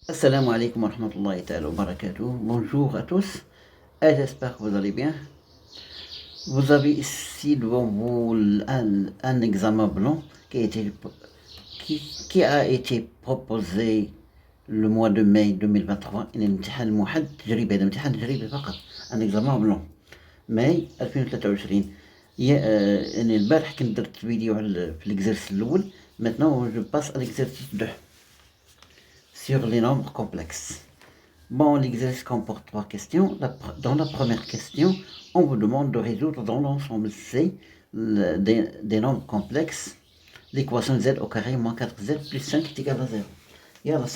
Assalamu alaikum wa rahmatullahi ta'ala wa barakatuh. Bonjour à tous et j'espère que vous allez bien. Vous avez ici devant vous un examen blanc qui a été proposé le mois de mai 2023. الامتحان الموحد تجريبي، هذا امتحان تجريبي فقط، un examen blanc ماي 2023. يعني البارح كنت درت فيديو في l'exercice الأول. Maintenant je passe à l'exercice 2 sur les nombres complexes. Bon, l'exercice comporte 3 questions. Dans la première question, on vous demande de résoudre dans l'ensemble C des nombres complexes l'équation z au carré moins 4z plus 5 est égal à 0. Et alors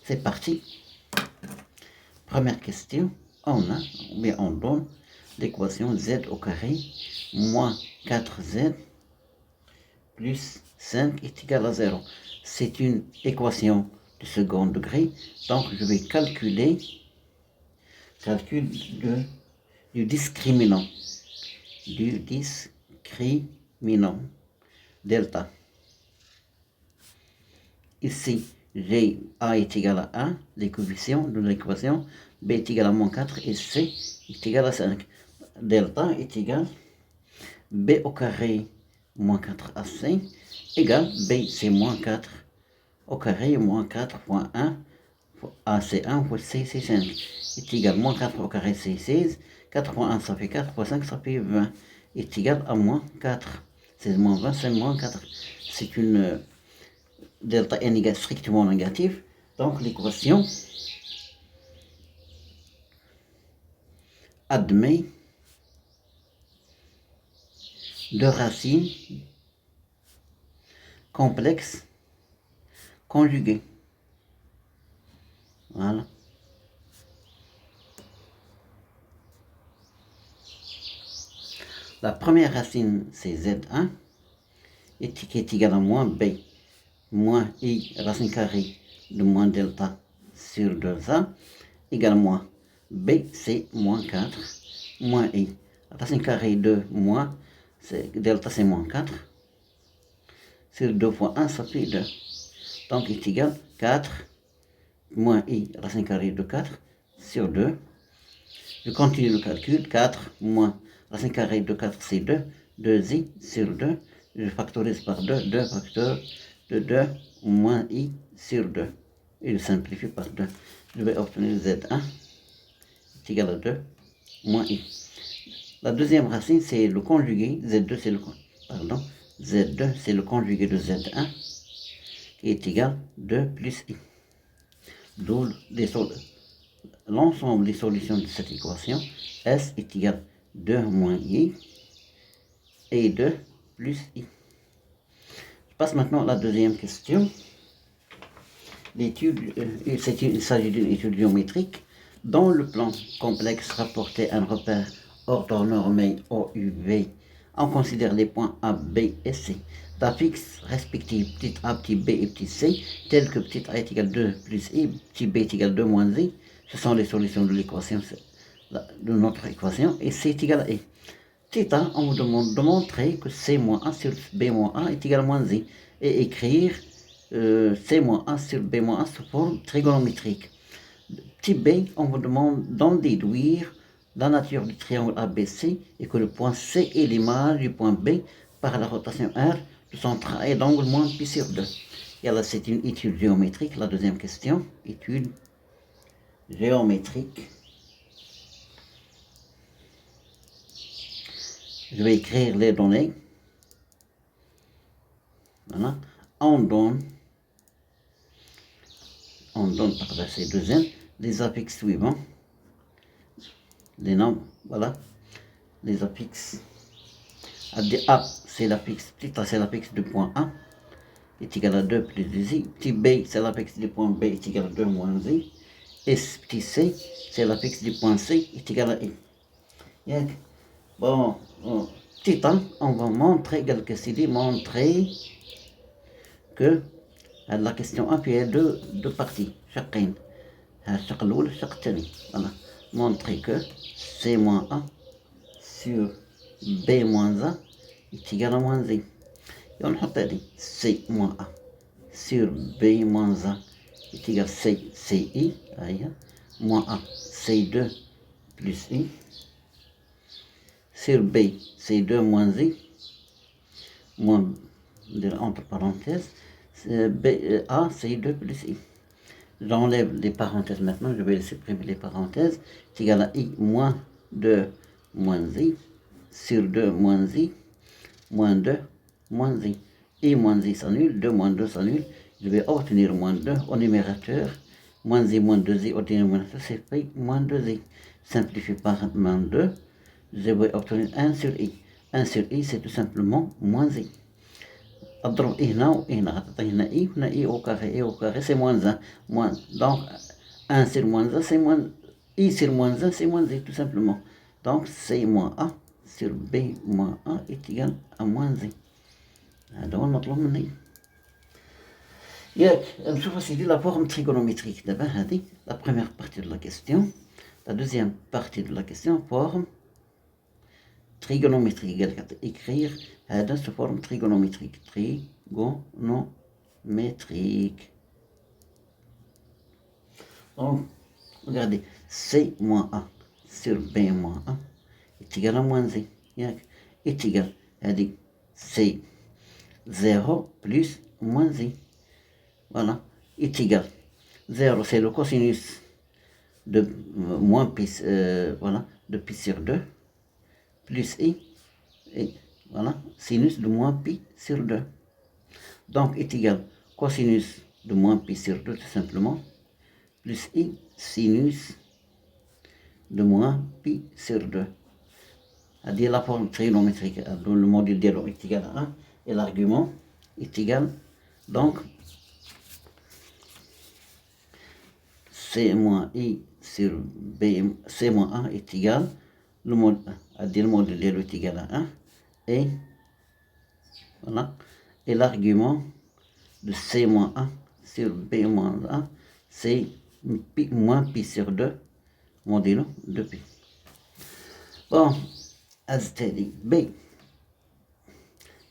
c'est parti. Première question, on donne l'équation z au carré moins 4z plus 5 est égal à 0. C'est une équation de second degré, donc je vais calcul du discriminant delta. Ici, A est égal à 1, les coefficients de l'équation, B est égal à moins 4 et C est égal à 5. Delta est égal B au carré moins 4AC égale B c'est moins 4 au carré moins 4 fois 1 A c'est 1 fois C c'est 5 est égal moins 4 au carré c'est 16, 4 fois 1 ça fait 4 fois 5 ça fait 20 est égal à moins 4. 16 moins 20 c'est moins 4. C'est une delta n égale strictement négative, donc l'équation admet de racines complexes conjuguées. Voilà. La première racine, c'est Z1, qui est égal à moins B, moins I racine carrée de moins delta sur 2A, égale à moins B, c'est moins 4, moins I racine carrée de moins, delta c'est moins 4, sur 2 fois 1, ça fait 2. Donc, il est égal 4 moins I racine carrée de 4 sur 2. Je continue le calcul. 4 moins racine carrée de 4, c'est 2. 2i sur 2. Je factorise par 2. 2 facteur de 2 moins i sur 2. Et je simplifie par 2. Je vais obtenir z1 est égal à 2 moins i. La deuxième racine, c'est le conjugué. Z2, c'est Z2, c'est le conjugué de Z1 qui est égal 2 plus i. D'où l'ensemble des solutions de cette équation. S est égal 2 moins i et 2 plus i. Je passe maintenant à la deuxième question. Il s'agit d'une étude géométrique. Dans le plan complexe rapporté un repère orthonormé OUV, on considère les points A, B et C d'affixes respectifs petit a, petit b et petit c, tels que petit a est égal à 2 plus i, petit b est égal à 2 moins i. Ce sont les solutions de l'équation de notre équation, et c est égal à i. Petit a, on vous demande de montrer que c moins a sur b moins a est égal à moins i, et écrire c moins a sur b moins a sous forme trigonométrique. Petit b, on vous demande d'en déduire la nature du triangle ABC et que le point C est l'image du point B par la rotation R de son trait d'angle moins pi sur 2. Et là, c'est une étude géométrique. La deuxième question, étude géométrique. Je vais écrire les données. Voilà. On donne par verset 2n les affixes suivants. Les nombres, voilà, les affixes. A, c'est l'affixe, petit a, c'est l'affixe du point A, est égal à 2 plus 2i. Petit b, c'est l'affixe du point B, est égal à 2 moins i. Et petit c, c'est l'affixe du point C, est égal à i. Bon, petit a, on va montrer, montrer que la question A, puis il y a deux parties, chacune. الشق الأول الشق الثاني. Voilà. Montrer que C moins A sur B moins A est égal à moins I. Et on a dit C moins A sur B moins A est égal à CI, moins A, CI2 plus I, sur B, CI2 moins I, moins, entre parenthèses, A, CI2 plus I. J'enlève les parenthèses maintenant, je vais supprimer les parenthèses, c'est égal à I moins 2 moins I, sur 2 moins I, moins 2 moins I. I moins I s'annule, 2 moins 2 s'annule, je vais obtenir moins 2 au numérateur, moins I moins 2I au dénominateur, c'est fait moins 2I. Simplifie par moins 2, je vais obtenir 1 sur I. 1 sur I, c'est tout simplement moins I. اضرب اي هنا واي هنا غتعطي هنا اي وهنا اي او كاري سي موان زان موان دونك 1 سير موان زان سي موان اي سير موان زان سي موان زي تو سامبلومون دونك سي موان ا سير بي موان ا ايتيغال ا موان زي هذا هو المطلوب مني. ياك نشوف اسيدي لا فورم تريغونوميتريك دابا هذه لا بروميير بارتي دو لا كيستيون. لا دوزيام بارتي دو لا كيستيون فورم trigonométrique, écrire هذا sous forme trigonométrique. Trigonométrique. Donc, regardez, C moins A sur B moins A est égal à moins Z. Est égal à C 0 plus moins Z. Voilà, est égal. 0, c'est le cosinus de moins pi, voilà, de pi sur 2. Plus I, et voilà, sinus de moins pi sur 2. Donc, est égal cosinus de moins pi sur 2, tout simplement, plus I, sinus de moins pi sur 2. C'est-à-dire la forme trigonométrique, dont le module d'Elo est égal à 1, et l'argument est égal, donc, C moins I sur B, C moins 1 est égal, le module de l'Elo est égal à 1, et voilà, et l'argument de C moins 1 sur B moins 1, c'est pi, moins pi sur 2, modulo de pi. Bon, aztèque B.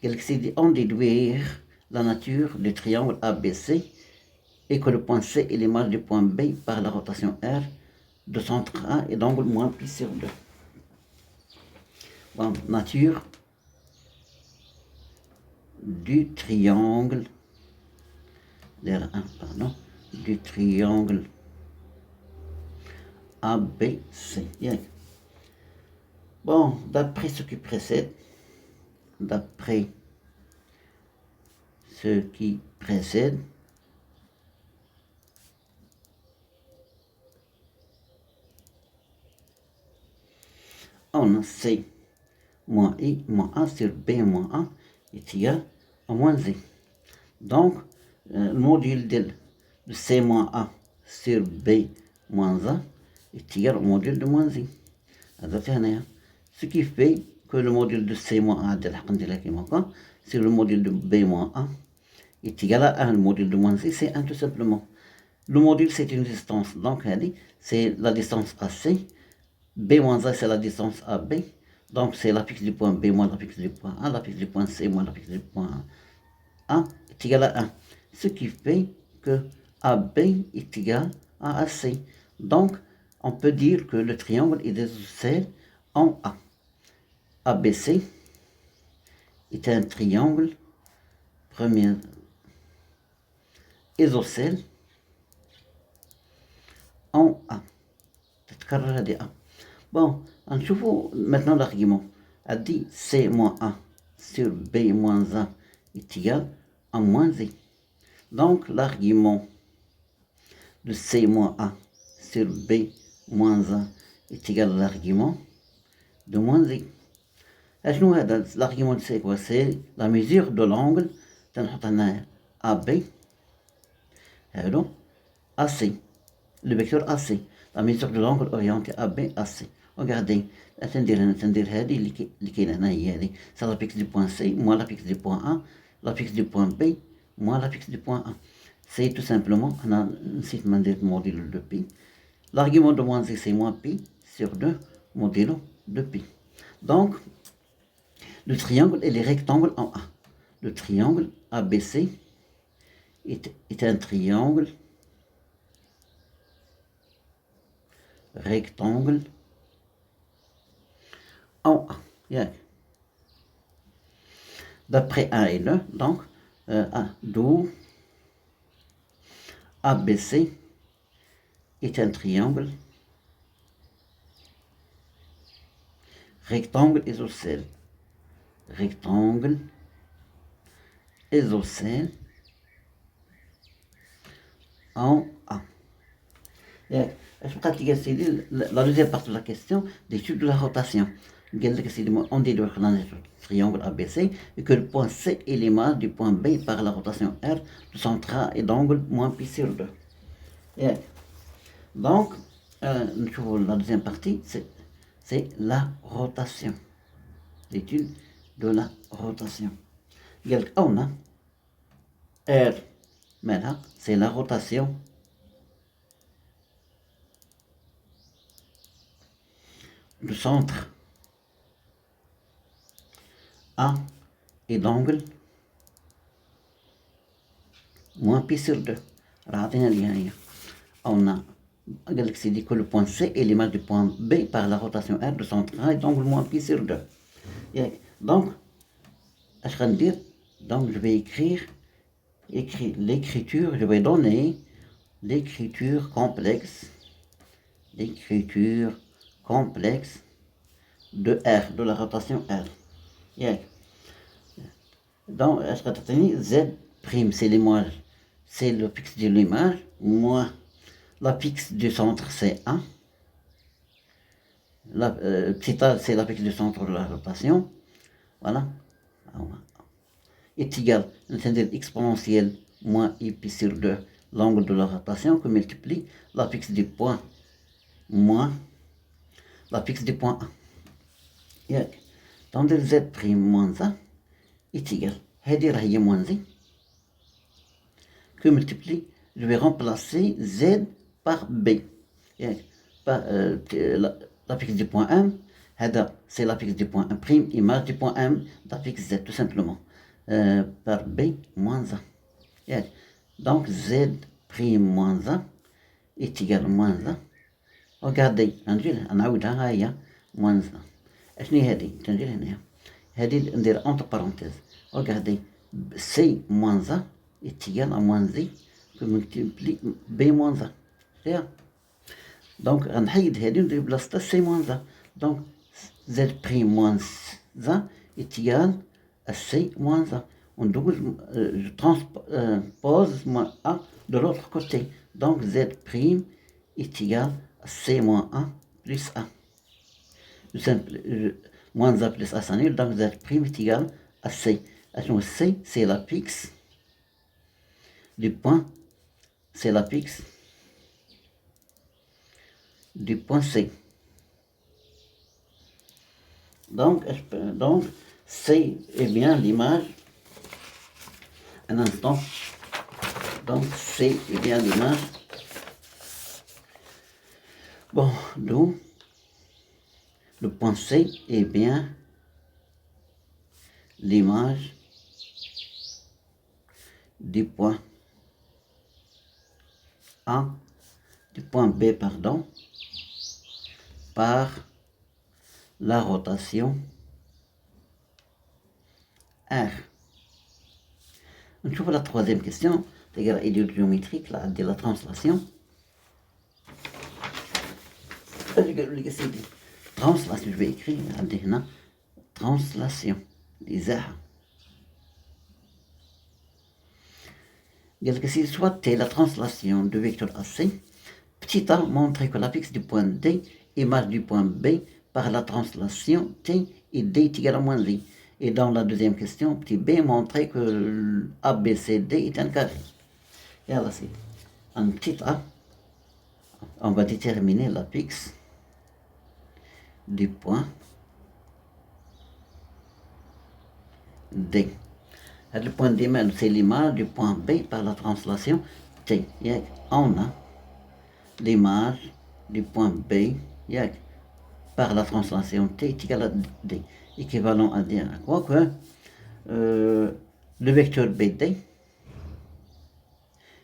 Quelqu'un dit en déduire la nature du triangle ABC et que le point C est l'image du point B par la rotation R de centre A et d'angle moins pi sur 2. Bon, nature du triangle, du triangle ABC. Bien. Bon, d'après ce qui précède, on a C moins I moins A sur B moins A est égal à moins Z. Donc, le module de C moins A sur B moins A est égal au module de moins Z. Ce qui fait que le module de C moins A sur le module de B moins A est égal à 1. Le module de moins Z, c'est 1 tout simplement. Le module, c'est une distance. Donc, c'est la distance AC. B moins A, c'est la distance AB. Donc, c'est l'apex du point B moins l'apex du point A. L'apex du point C moins l'apex du point A est égal à 1. Ce qui fait que AB est égal à AC. Donc, on peut dire que le triangle est isocèle en A. ABC est un triangle premier isocèle en A. Bon, on trouve maintenant l'argument. A dit C moins A sur B moins A est égal à moins Z. Donc, l'argument de C moins A sur B moins A est égal à l'argument de moins Z. L'argument c'est quoi? C'est la mesure de l'angle AB, AC, le vecteur AC, la mesure de l'angle orienté AB, AC. Regardez, c'est l'apex du point C moins l'apex du point A, l'apex du point B moins l'apex du point A. C'est tout simplement un module de pi. L'argument de moins Z, c'est moins pi sur 2 modulo de pi. Donc, le triangle et les rectangles en A. Le triangle ABC est un triangle rectangle en A. Yeah. D'après 1 et 2, donc, d'où ABC est un triangle rectangle isocèle. Rectangle isocèle en A. La deuxième partie de la question, l'étude de la rotation. On dit le triangle ABC et que le point C est l'image du point B par la rotation R du centre A et d'angle moins pi sur 2. Donc, la deuxième partie, c'est la rotation. L'étude de la rotation. On a R, maintenant, c'est la rotation du centre A et d'angle moins pi sur 2. On a galaxie dit que le point C est l'image du point B par la rotation R du centre A et d'angle moins pi sur 2. Donc, je vais écrire l'écriture, je vais donner l'écriture complexe de R, de la rotation R. Donc, Z', c'est l'image, c'est le pix de l'image, moins la pix du centre, c'est 1. Petit a, c'est la pix du centre de la rotation. Voilà. Est égal, c'est-à-dire exponentielle moins i pi sur 2, l'angle de la rotation, que multiplie la pix du point moins la pix du point A. Donc, Z' moins A est égal. هذه moins Z que multiplie, je vais remplacer Z par B. La pix du point M, c'est la pix du point M', image du point M, la pix Z, tout simplement. Par B moins A. Donc, Z' moins A est égal à moins A. Regardez, نعاودها هي moins A. شنو هذه؟ تنجي هنا. هذه ندير entre parenthèses. Regardez, C moins A est égal à moins Z que multiplie B moins A. Donc, غنحيد هذه وندير بلاصتها C moins A. Donc, Z' moins A est égal à C moins A. Je transpose moins A de l'autre côté. Donc, Z' est égal à C moins A plus A. Moins A plus A s'annule, donc Z' est égal à C. C, c'est la pix du point, c'est la pix du point C. Donc, C est bien l'image. Un instant. Donc, C est bien l'image. Bon, d'où le point C est bien l'image du point A, du point B, pardon, par la rotation R. On trouve la troisième question, c'est-à-dire géométrique, là, de la translation. Translation, je vais écrire, translation, soit T, la translation de vecteur AC, petit a montre que l'apex du point D image du point B par la translation T et D est égal à moins I. Et dans la deuxième question, petit b montrait que ABCD est un carré. Et alors c'est un petit a, on va déterminer l'apex du point D. Le point D, c'est l'image du point B par la translation T. On a l'image du point B par la translation T est égal à D. Équivalent à dire quoi que le vecteur BD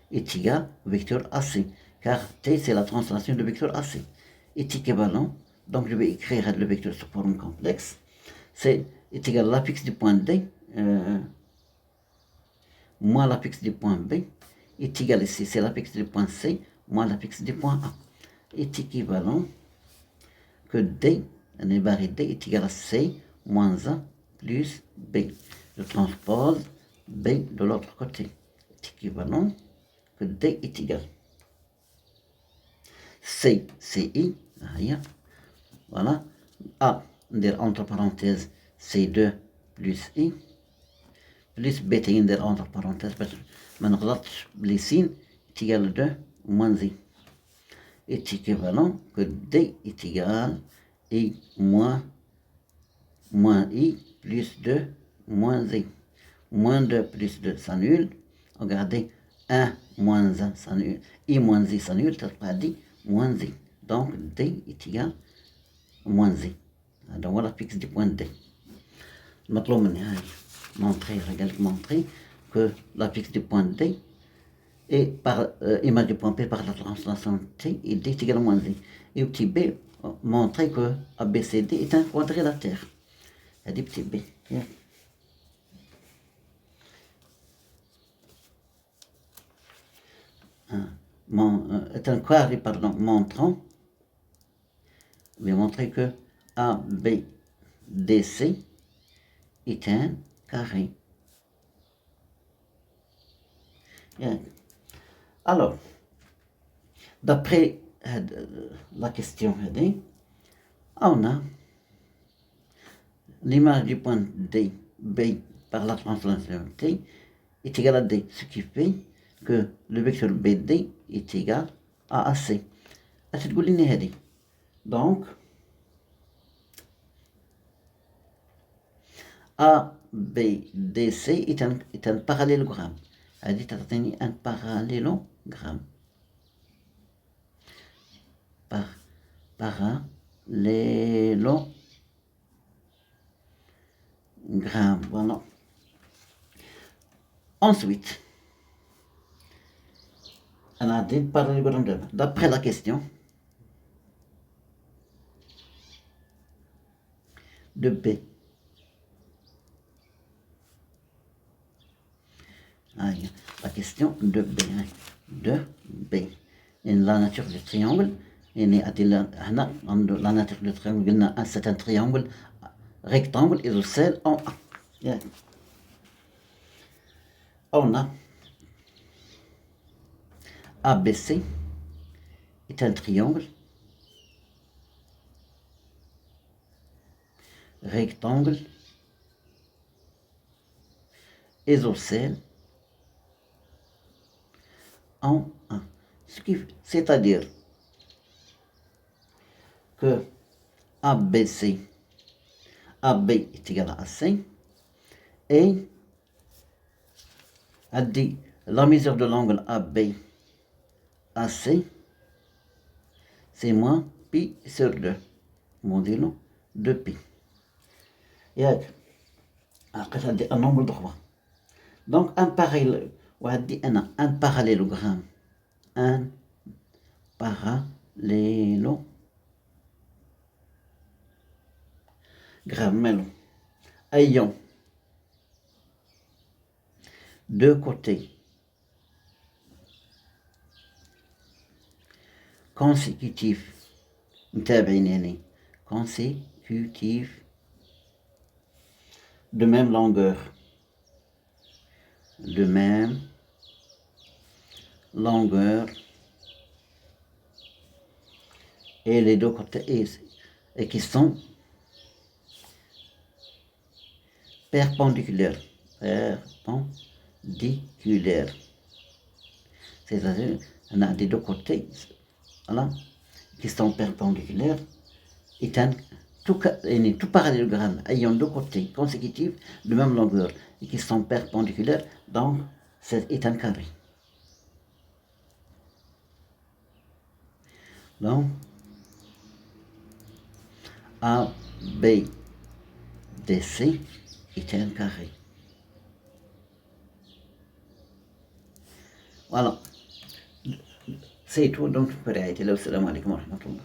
est égal au vecteur AC, car T c'est la translation du vecteur AC. est équivalent, donc je vais écrire le vecteur sous forme complexe, c'est égal à l'apex du point D moins l'apex du point B est égal ici, c'est l'apex du point C moins l'apex du point A est équivalent que D, une barre D est égal à C moins A plus B. Je transpose B de l'autre côté. Est équivalent que D est égal. C, CI, voilà. A, entre parenthèses, C2 plus I, plus B, entre parenthèses, ما نغلطش بلي سين est égal à 2 moins I. Est équivalent que D est égal I moins I plus 2 moins I. Moins 2 plus 2 s'annule. Regardez, 1 moins 1 s'annule. I moins I s'annule, ça pas dit moins I. Donc D est égal à moins I. Donc voilà fixe du point D. المطلوب مني هاي montrer que la fixe du point D et par image du point P par la translation T et D est égal à moins I. Et au petit b, montrer que ABCD est un quadrilatère. Il y a petit b. Est un quadri, pardon, montrant, je vais montrer que ABDC est un carré. Bien. Alors, d'après la question, on a l'image du point D, B par la translation T est égal à D, ce qui fait que le vecteur BD est égal à AC. Donc, ABDC est un parallélogramme. هذه تعطيني un parallélogramme. Parallélogramme, voilà. Ensuite, on a des parallélogrammes. D'après la question de B. La question de B. Et la nature du triangle. Et la nature du triangle, c'est un triangle rectangle isocèle en A. On a ABC est un triangle rectangle isocèle en A. C'est-à-dire que AB est égal à AC et la mesure de l'angle AB AC c'est moins pi sur 2 modulo 2pi. ياك عقلت هادي un nombre ضخمة. Donc un parallélogramme ayant deux côtés consécutifs de même longueur et les deux côtés et qui sont perpendiculaires. C'est-à-dire on a des deux côtés voilà, qui sont perpendiculaires est un tout parallélogramme ayant deux côtés consécutifs de même longueur et qui sont perpendiculaires, donc c'est un carré. Donc ABDC est un carré. Voilà. C'est tout, donc je peux arrêter là. Assalamu alaikum wa rahmatullah.